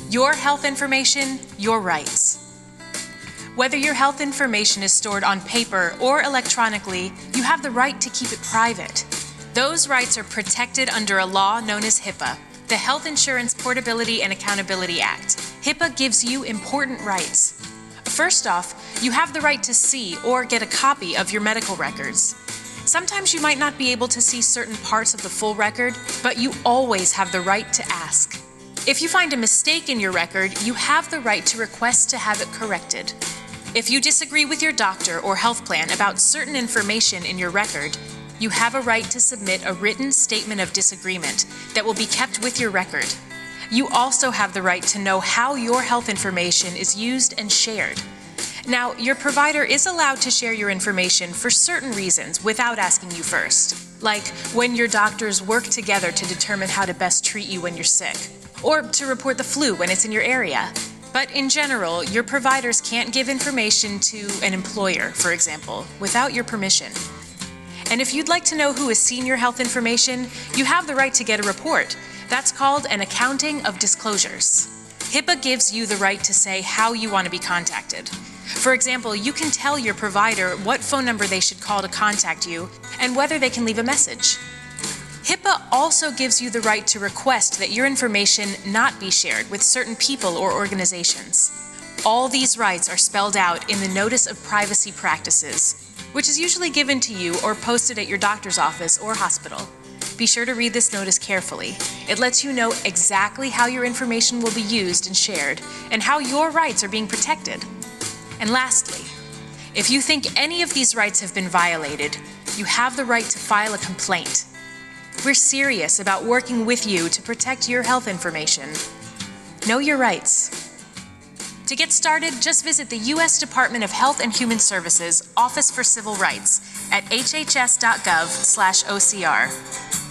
Your health information, your rights. Whether your health information is stored on paper or electronically, you have the right to keep it private. Those rights are protected under a law known as HIPPA, the Health Insurance Portability and Accountability Act. HIPAA gives you important rights. First off, you have the right to see or get a copy of your medical records. Sometimes you might not be able to see certain parts of the full record, but you always have the right to ask. If you find a mistake in your record, you have the right to request to have it corrected. If you disagree with your doctor or health plan about certain information in your record, you have a right to submit a written statement of disagreement that will be kept with your record. You also have the right to know how your health information is used and shared. Now, your provider is allowed to share your information for certain reasons without asking you first, like when your doctors work together to determine how to best treat you when you're sick, or to report the flu when it's in your area. But in general, your providers can't give information to an employer, for example, without your permission. And if you'd like to know who has seen your health information, you have the right to get a report. That's called an accounting of disclosures. HIPAA gives you the right to say how you want to be contacted. For example, you can tell your provider what phone number they should call to contact you and whether they can leave a message. HIPAA also gives you the right to request that your information not be shared with certain people or organizations. All these rights are spelled out in the Notice of Privacy Practices, which is usually given to you or posted at your doctor's office or hospital. Be sure to read this notice carefully. It lets you know exactly how your information will be used and shared, and how your rights are being protected. And lastly, if you think any of these rights have been violated, you have the right to file a complaint. We're serious about working with you to protect your health information. Know your rights. To get started, just visit the U.S. Department of Health and Human Services Office for Civil Rights at hhs.gov/OCR.